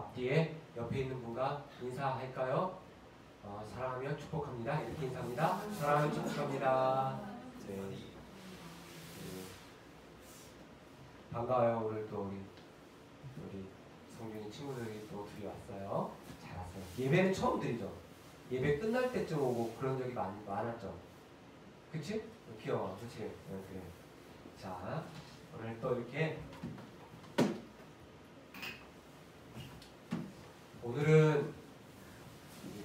앞뒤에 옆에 있는 분과 인사할까요? 사랑하며 축복합니다. 이렇게 인사합니다. 사랑하며 축복합니다. 네. 반가워요. 오늘 또 우리 성균이 친구들이 또 둘이 왔어요. 잘 왔어요. 예배는 처음 드리죠. 예배 끝날 때쯤 오고 그런 적이 많았죠. 그치? 귀여워. 그치? 그래. 자, 오늘 또 이렇게 오늘은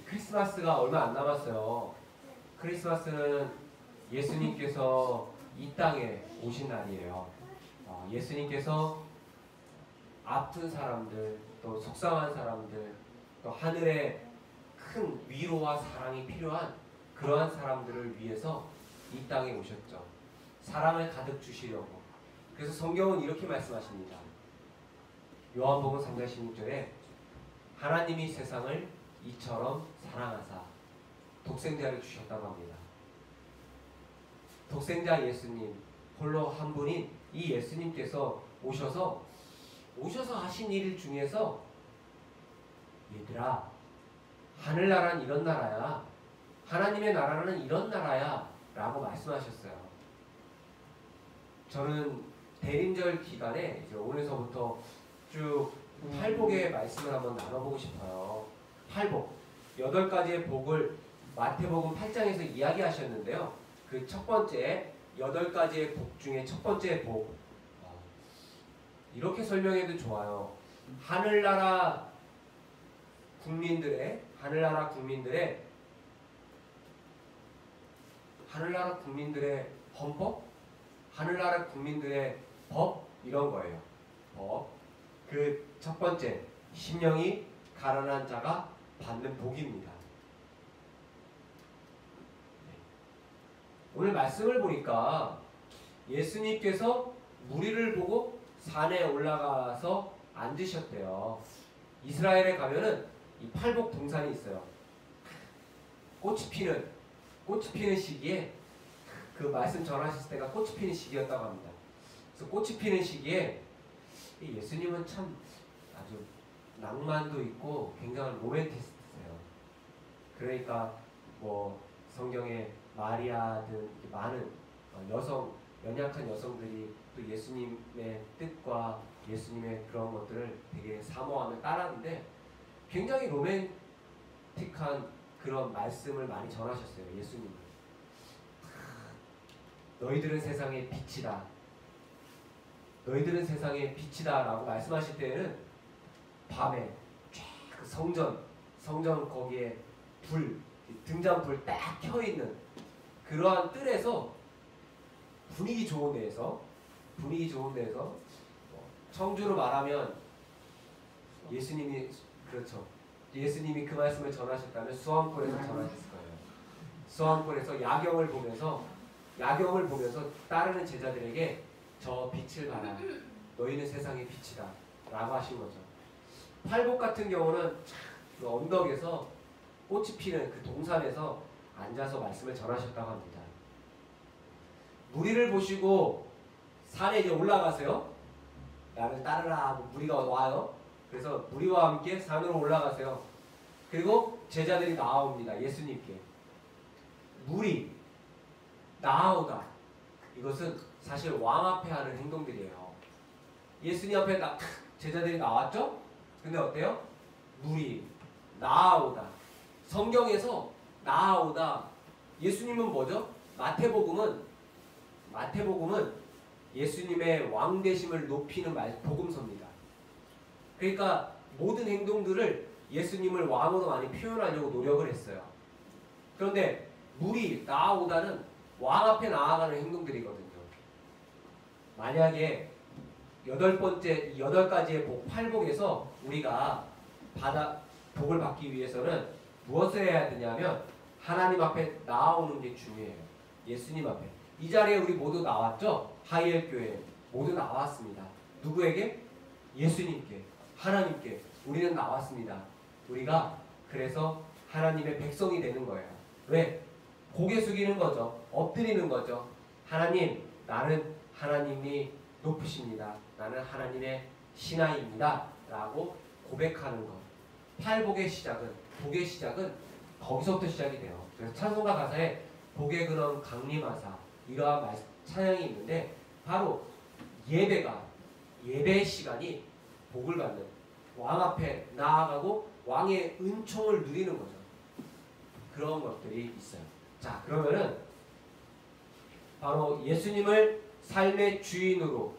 크리스마스가 얼마 안 남았어요. 크리스마스는 예수님께서 이 땅에 오신 날이에요. 예수님께서 아픈 사람들, 또 속상한 사람들, 또 하늘에 큰 위로와 사랑이 필요한 그러한 사람들을 위해서 이 땅에 오셨죠. 사랑을 가득 주시려고. 그래서 성경은 이렇게 말씀하십니다. 요한복음 3장 16절에 하나님이 세상을 이처럼 사랑하사 독생자를 주셨다고 합니다. 독생자 예수님, 홀로 한 분인 이 예수님께서 오셔서 하신 일 중에서 얘들아, 하늘나라는 이런 나라야, 하나님의 나라는 이런 나라야 라고 말씀하셨어요. 저는 대림절 기간에 이제 오늘서부터 쭉 팔복의 말씀을 한번 나눠보고 싶어요. 팔복, 8가지의 복을 마태복음 8장에서 이야기하셨는데요. 그 첫 번째 8가지의 복 중에 첫 번째 복, 이렇게 설명해도 좋아요. 하늘나라 국민들의 헌법, 하늘나라 국민들의 법, 이런 거예요. 법. 그 첫 번째, 심령이 가난한 자가 받는 복입니다. 오늘 말씀을 보니까 예수님께서 무리를 보고 산에 올라가서 앉으셨대요. 이스라엘에 가면은 이 팔복 동산이 있어요. 꽃이 피는 시기에, 그 말씀 전하실 때가 꽃이 피는 시기였다고 합니다. 그래서 꽃이 피는 시기에 예수님은 참 아주 낭만도 있고 굉장한 로맨티스트세요. 그러니까 뭐 성경에 마리아 등 많은 연약한 여성들이 또 예수님의 뜻과 예수님의 그런 것들을 되게 사모하며 따랐는데 굉장히 로맨틱한 그런 말씀을 많이 전하셨어요. 예수님은. 너희들은 세상의 빛이다. 너희들은 세상의 빛이다 라고 말씀하실 때는 밤에 쫙 그 성전 거기에 등잔불 딱 켜있는 그러한 뜰에서 분위기 좋은 데에서 청주로 말하면 예수님이 그 말씀을 전하셨다면 수원골에서 전하셨을 거예요. 수원골에서 야경을 보면서 따르는 제자들에게 저 빛을 봐라. 너희는 세상의 빛이다 라고 하신 거죠. 팔복 같은 경우는 그 언덕에서 꽃이 피는 그 동산에서 앉아서 말씀을 전하셨다고 합니다. 무리를 보시고 산에 이제 올라가세요. 나를 따르라 하고 무리가 와요. 그래서 무리와 함께 산으로 올라가세요. 그리고 제자들이 나옵니다. 예수님께. 무리, 나아오다. 이것은 사실 왕 앞에 하는 행동들이에요. 예수님 앞에 제자들이 나왔죠? 근데 어때요? 무리, 나아오다. 성경에서 나아오다. 예수님은 뭐죠? 마태복음은 예수님의 왕되심을 높이는 복음서입니다. 그러니까 모든 행동들을 예수님을 왕으로 많이 표현하려고 노력을 했어요. 그런데 무리, 나아오다는 왕 앞에 나아가는 행동들이거든요. 만약에 8가지의 복, 팔복에서 우리가 복을 받기 위해서는 무엇을 해야 되냐면 하나님 앞에 나아오는 게 중요해요. 예수님 앞에. 이 자리에 우리 모두 나왔죠? 하이엘 교회 모두 나왔습니다. 누구에게? 예수님께, 하나님께 우리는 나왔습니다. 우리가 그래서 하나님의 백성이 되는 거예요. 왜? 고개 숙이는 거죠. 엎드리는 거죠. 하나님, 나는 하나님이 높으십니다. 나는 하나님의 신하입니다. 라고 고백하는 것. 팔복의 시작은, 복의 시작은 거기서부터 시작이 돼요. 그래서 찬송가 가사에 복의 근원 강림하사 이러한 찬양이 있는데 바로 예배의 시간이 복을 받는, 왕 앞에 나아가고 왕의 은총을 누리는 거죠. 그런 것들이 있어요. 자, 그러면은 바로 예수님을 삶의 주인으로,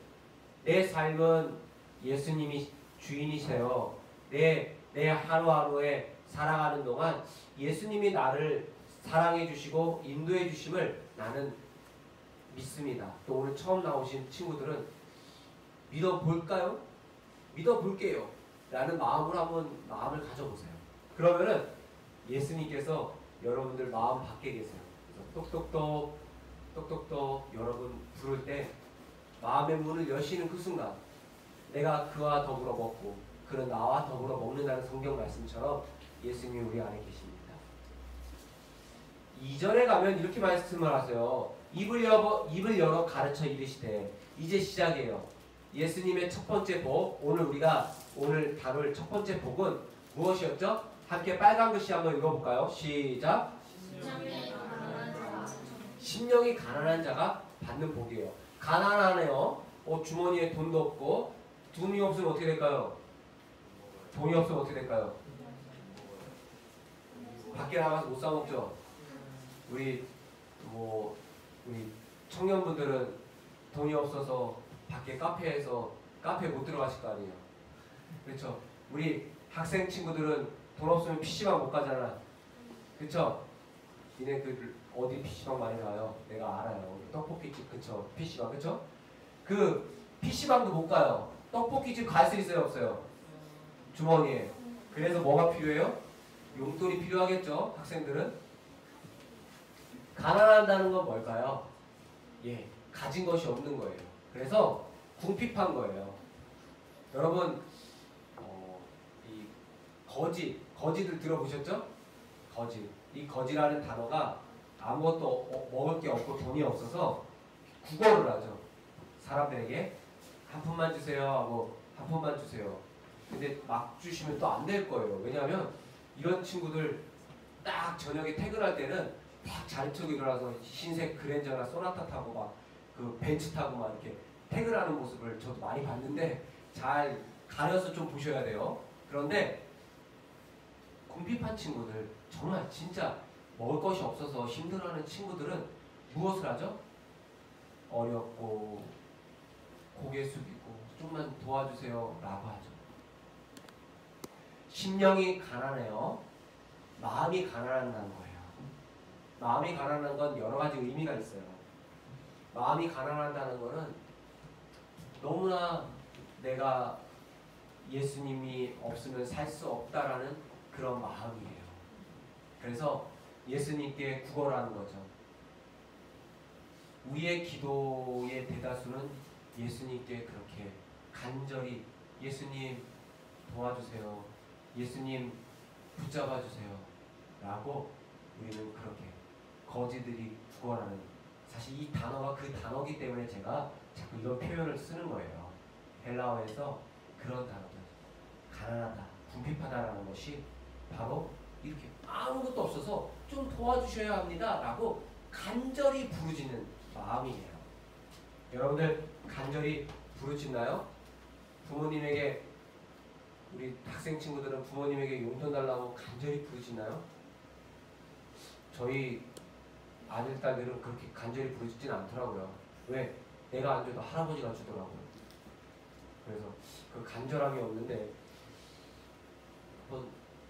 내 삶은 예수님이 주인이세요. 내 하루하루에 살아가는 동안 예수님이 나를 사랑해 주시고 인도해 주심을 나는 믿습니다. 또 오늘 처음 나오신 친구들은 믿어볼까요? 믿어볼게요. 라는 마음으로 한번 마음을 가져보세요. 그러면은 예수님께서 여러분들 마음 받게 계세요. 그래서 똑똑똑 여러분 부를 때 마음의 문을 여시는 그 순간 내가 그와 더불어 먹고 그는 나와 더불어 먹는다는 성경 말씀처럼 예수님이 우리 안에 계십니다. 2절에 가면 이렇게 말씀을 하세요. 입을 열어 가르쳐 이르시되. 이제 시작이에요. 예수님의 첫 번째 복, 오늘 다룰 첫 번째 복은 무엇이었죠? 함께 빨간 글씨 한번 읽어볼까요? 시작. 심령이 가난한 자가 받는 복이에요. 가난하네요. 주머니에 돈도 없고, 돈이 없으면 어떻게 될까요? 돈이 없으면 어떻게 될까요? 밖에 나가서 못 사먹죠. 우리 청년분들은 돈이 없어서 밖에 카페 못 들어가실 거 아니에요. 그렇죠? 우리 학생 친구들은 돈 없으면 PC방 못 가잖아. 그렇죠? 니네들 어디 PC방 많이 가요? 내가 알아요. 떡볶이집, 그쵸? PC방, 그쵸? 그 PC방도 못 가요. 떡볶이집 갈 수 있어요, 없어요? 주머니에. 그래서 뭐가 필요해요? 용돈이 필요하겠죠? 학생들은. 가난하다는 건 뭘까요? 가진 것이 없는 거예요. 그래서 궁핍한 거예요. 여러분, 이 거지들 들어보셨죠? 거지. 이 거지라는 단어가 아무것도 먹을 게 없고 돈이 없어서 구걸을 하죠. 사람들에게 한 푼만 주세요 하고 한 푼만 주세요. 근데 막 주시면 또 안 될 거예요. 왜냐하면 이런 친구들 딱 저녁에 퇴근할 때는 딱 자리치고 일어나서 흰색 그랜저나 소나타 타고 막 그 벤츠 타고 막 이렇게 퇴근하는 모습을 저도 많이 봤는데 잘 가려서 좀 보셔야 돼요. 그런데 궁핍한 친구들, 정말 진짜 먹을 것이 없어서 힘들어하는 친구들은 무엇을 하죠? 어렵고 고개 숙이고 좀만 도와주세요 라고 하죠. 심령이 가난해요. 마음이 가난한다는 거예요. 마음이 가난한 건 여러 가지 의미가 있어요. 마음이 가난하다는 거는 너무나 내가 예수님이 없으면 살 수 없다라는 그런 마음이에요. 그래서 예수님께 구걸하는 거죠. 우리의 기도의 대다수는 예수님께 그렇게 간절히 예수님 도와주세요. 예수님 붙잡아 주세요. 라고 우리는 그렇게 거지들이 구걸하는, 사실 이 단어가 그 단어기 때문에 제가 자꾸 이런 표현을 쓰는 거예요. 헬라어에서 그런 단어들, 가난하다, 궁핍하다라는 것이 바로 이렇게 아무것도 없어서 좀 도와주셔야 합니다 라고 간절히 부르짖는 마음이에요. 여러분들 간절히 부르짖나요? 부모님에게, 우리 학생 친구들은 부모님에게 용돈 달라고 간절히 부르짖나요? 저희 아들, 딸들은 그렇게 간절히 부르짖진 않더라고요. 왜? 내가 안 줘도 할아버지가 주더라고요. 그래서 그 간절함이 없는데,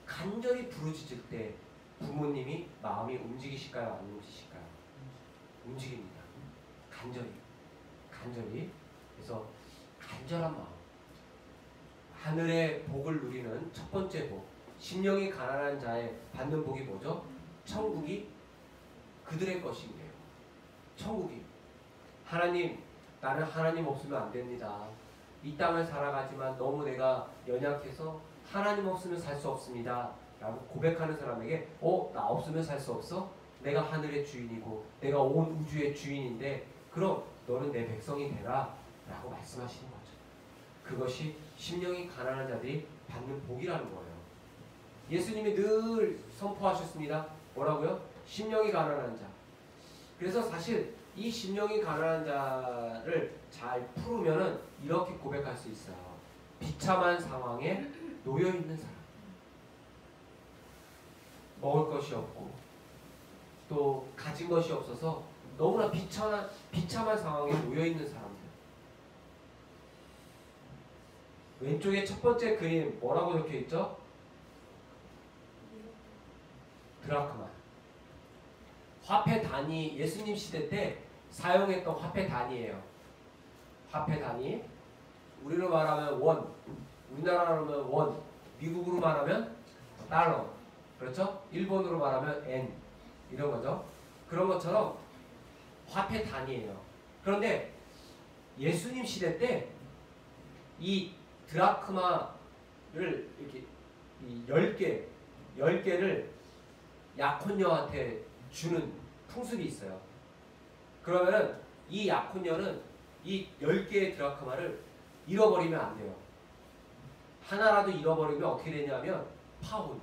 간절히 부르짖을 때 부모님이 마음이 움직이실까요? 안 움직이실까요? 움직입니다. 간절히. 그래서 간절한 마음. 하늘의 복을 누리는 첫 번째 복, 심령이 가난한 자의 받는 복이 뭐죠? 천국이 그들의 것이에요. 천국이. 하나님, 나는 하나님 없으면 안 됩니다. 이 땅을 살아가지만 너무 내가 연약해서 하나님 없으면 살 수 없습니다 라고 고백하는 사람에게 나 없으면 살 수 없어? 내가 하늘의 주인이고 내가 온 우주의 주인인데 그럼 너는 내 백성이 되라 라고 말씀하시는 거죠. 그것이 심령이 가난한 자들이 받는 복이라는 거예요. 예수님이 늘 선포하셨습니다. 뭐라고요? 심령이 가난한 자. 그래서 사실 이 심령이 가난한 자를 잘 풀으면은 이렇게 고백할 수 있어요. 비참한 상황에 놓여 있는 사람. 먹을 것이 없고 또 가진 것이 없어서 너무나 비참한 상황에 놓여 있는 사람들. 왼쪽에 첫 번째 그림 뭐라고 적혀 있죠? 드라크마. 화폐 단위, 예수님 시대 때 사용했던 화폐 단위예요. 화폐 단위. 우리로 말하면 원, 우리나라로 말하면 원, 미국으로 말하면 달러. 그렇죠? 일본으로 말하면 엔. 이런 거죠. 그런 것처럼 화폐 단위예요. 그런데 예수님 시대 때 이 드라크마를 이렇게 이 10개를 약혼녀한테 주는 풍습이 있어요. 그러면은 이 약혼녀는 이 10개의 드라크마를 잃어버리면 안 돼요. 하나라도 잃어버리면 어떻게 되냐면 파혼.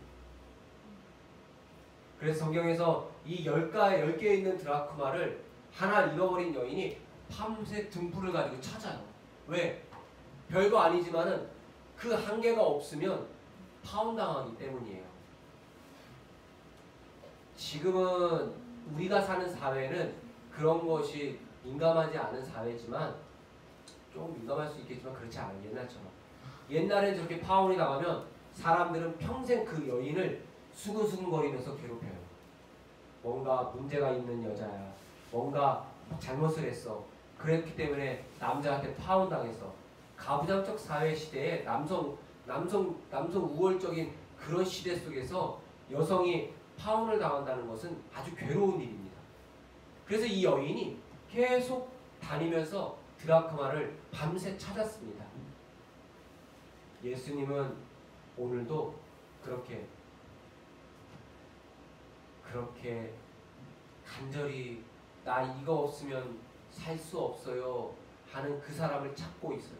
그래서 성경에서 이 10개에 있는 드라크마를 하나 잃어버린 여인이 밤새 등불을 가지고 찾아요. 왜? 별거 아니지만은 그 한 개가 없으면 파혼당하기 때문이에요. 지금은 우리가 사는 사회는 그런 것이 민감하지 않은 사회지만 좀 민감할 수 있겠지만 그렇지 않아요. 옛날처럼. 옛날엔 저렇게 파혼이 나가면 사람들은 평생 그 여인을 수근수근거리면서 괴롭혀요. 뭔가 문제가 있는 여자야. 뭔가 잘못을 했어. 그랬기 때문에 남자한테 파혼당해서 가부장적 사회 시대에 남성 우월적인 그런 시대 속에서 여성이 파혼을 당한다는 것은 아주 괴로운 일입니다. 그래서 이 여인이 계속 다니면서 드라크마를 밤새 찾았습니다. 예수님은 오늘도 그렇게 간절히 나 이거 없으면 살 수 없어요 하는 그 사람을 찾고 있어요.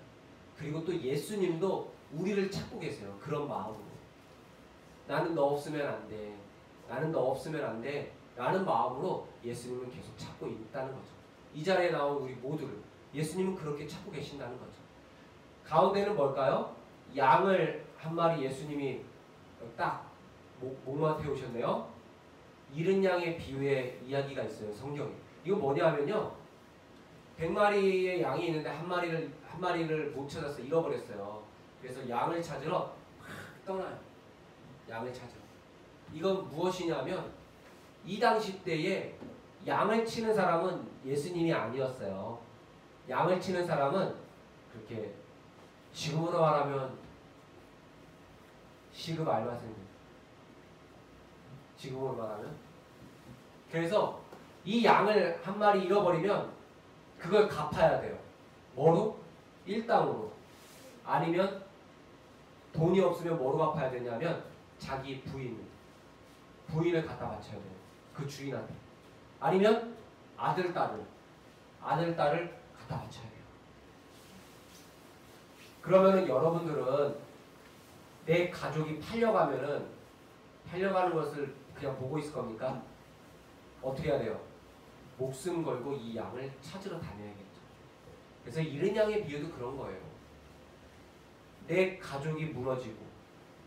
그리고 또 예수님도 우리를 찾고 계세요. 그런 마음으로. 나는 너 없으면 안 돼. 나는 너 없으면 안 돼. 라는 마음으로 예수님은 계속 찾고 있다는 거죠. 이 자리에 나온 우리 모두를 예수님은 그렇게 찾고 계신다는 거죠. 가운데는 뭘까요? 양을 한 마리 예수님이 딱 목마 태우셨네요. 잃은 양의 비유의 이야기가 있어요. 성경에. 이거 뭐냐 하면요. 100마리의 양이 있는데 한 마리를 못 찾아서 잃어버렸어요. 그래서 양을 찾으러 막 떠나요. 양을 찾으러. 이건 무엇이냐면 이 당시 때에 양을 치는 사람은 예수님이 아니었어요. 양을 치는 사람은 그렇게 지금으로 말하면 시급 알바생들. 지금으로 말하면. 그래서 이 양을 한 마리 잃어버리면 그걸 갚아야 돼요. 뭐로? 일당으로. 아니면 돈이 없으면 뭐로 갚아야 되냐면 자기 부인을 갖다 바쳐야 돼요. 그 주인한테. 아니면 아들, 딸을 갖다 바쳐야 돼요. 그러면은 여러분들은 내 가족이 팔려가는 것을 그냥 보고 있을 겁니까? 어떻게 해야 돼요? 목숨 걸고 이 양을 찾으러 다녀야겠죠. 그래서 잃은 양의 비유도 그런 거예요. 내 가족이 무너지고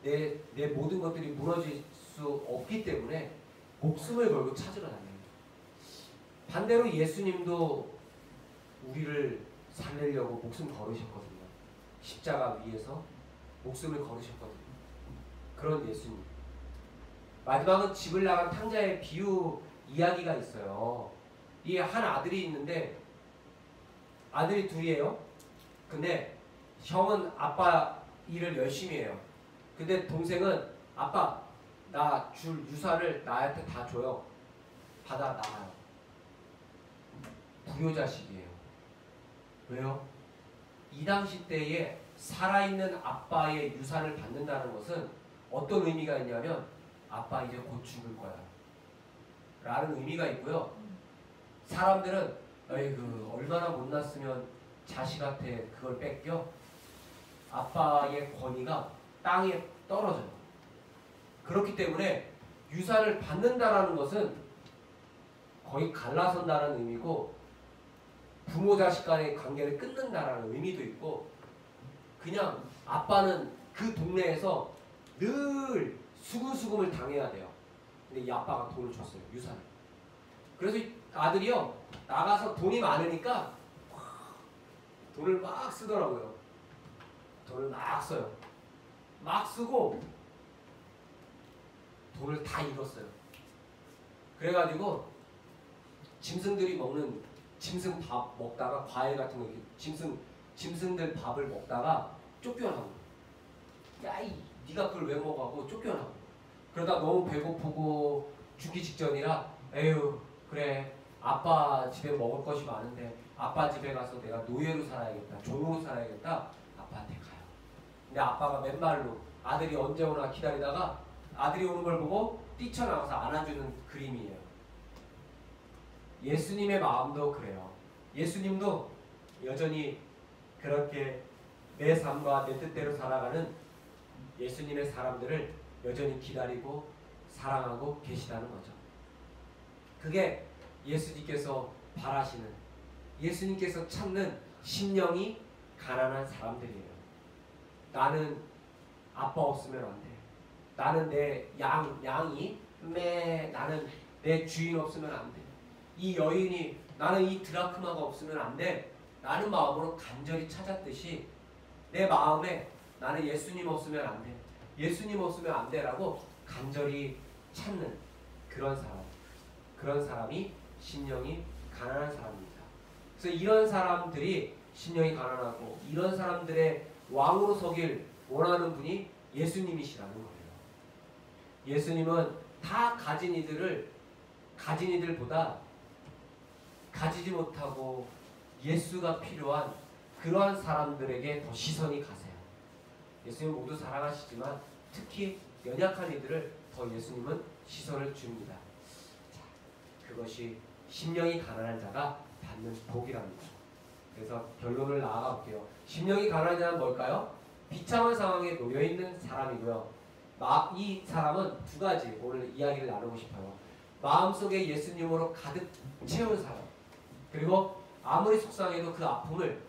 내 모든 것들이 무너질 수 없기 때문에 목숨을 걸고 찾으러 다녀요. 반대로 예수님도 우리를 살리려고 목숨 걸으셨거든요. 십자가 위에서 목숨을 걸으셨거든요. 그런 예수님. 마지막은 집을 나간 탕자의 비유 이야기가 있어요. 이 한 아들이 있는데 아들이 둘이에요. 근데 형은 아빠 일을 열심히 해요. 근데 동생은 아빠 나 줄 유산을 나한테 다 줘요. 받아 나가요. 불효자식이에요. 왜요? 이 당시 때에 살아있는 아빠의 유산을 받는다는 것은 어떤 의미가 있냐면 아빠 이제 곧 죽을 거야 라는 의미가 있고요. 사람들은 어이구 얼마나 못났으면 자식한테 그걸 뺏겨? 아빠의 권위가 땅에 떨어져요. 그렇기 때문에 유산을 받는다라는 것은 거의 갈라선다는 의미고 부모 자식 간의 관계를 끊는다라는 의미도 있고 그냥 아빠는 그 동네에서 늘 수근수근을 당해야 돼요. 근데 이 아빠가 돈을 줬어요. 유산을. 그래서 이 아들이요 나가서 돈이 많으니까 돈을 막 쓰더라고요. 돈을 막 써요. 막 쓰고 돈을 다 잃었어요. 그래가지고 짐승들이 먹는 짐승 밥 먹다가 과일 같은 거 짐승들 밥을 먹다가 쫓겨나고 야이 네가 그걸 왜 먹어 하고 쫓겨나고 그러다 너무 배고프고 죽기 직전이라 에휴 그래 아빠 집에 먹을 것이 많은데 아빠 집에 가서 내가 노예로 살아야겠다 종으로 살아야겠다 아빠한테 가요. 근데 아빠가 맨발로 아들이 언제 오나 기다리다가 아들이 오는 걸 보고 뛰쳐나와서 안아주는 그림이에요. 예수님의 마음도 그래요. 예수님도 여전히 그렇게 내 삶과 내 뜻대로 살아가는 예수님의 사람들을 여전히 기다리고 사랑하고 계시다는 거죠. 그게 예수님께서 바라시는 예수님께서 찾는 심령이 가난한 사람들이에요. 나는 아빠 없으면 안 돼. 나는 내 양이 나는 내 주인 없으면 안 돼. 이 여인이 나는 이 드라크마가 없으면 안 돼. 라는 마음으로 간절히 찾았듯이 내 마음에 나는 예수님 없으면 안 돼. 예수님 없으면 안 돼라고 간절히 찾는 그런 사람이 심령이 가난한 사람입니다. 그래서 이런 사람들이 심령이 가난하고 이런 사람들의 왕으로 서길 원하는 분이 예수님이시라는 거예요. 예수님은 다 가진 이들보다 가지지 못하고 예수가 필요한 그러한 사람들에게 더 시선이 가세요. 예수님 모두 사랑하시지만 특히 연약한 이들을 더 예수님은 시선을 줍니다. 자, 그것이 심령이 가난한 자가 받는 복이랍니다. 그래서 결론을 나아가 볼게요. 심령이 가난한 자는 뭘까요? 비참한 상황에 놓여있는 사람이고요. 이 사람은 두 가지 오늘 이야기를 나누고 싶어요. 마음속에 예수님으로 가득 채운 사람, 그리고 아무리 속상해도 그 아픔을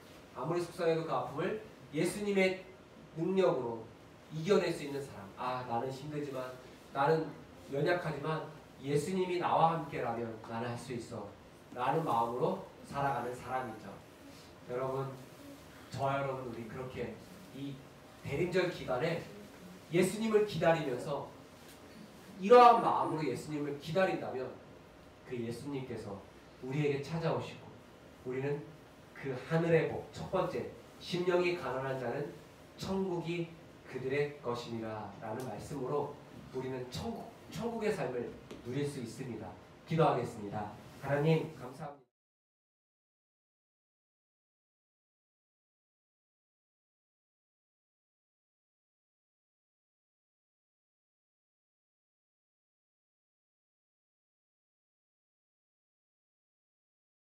예수님의 능력으로 이겨낼 수 있는 사람. 아, 나는 힘들지만, 나는 연약하지만 예수님이 나와 함께라면 나는 할 수 있어 라는 마음으로 살아가는 사람이죠. 여러분, 저와 여러분 우리 그렇게 이 대림절 기간에 예수님을 기다리면서 이러한 마음으로 예수님을 기다린다면 그 예수님께서 우리에게 찾아오시고 우리는 그 하늘의 복, 첫 번째 심령이 가난한 자는 천국이 그들의 것입니다 라는 말씀으로 우리는 천국의 삶을 누릴 수 있습니다. 기도하겠습니다. 하나님 감사합니다.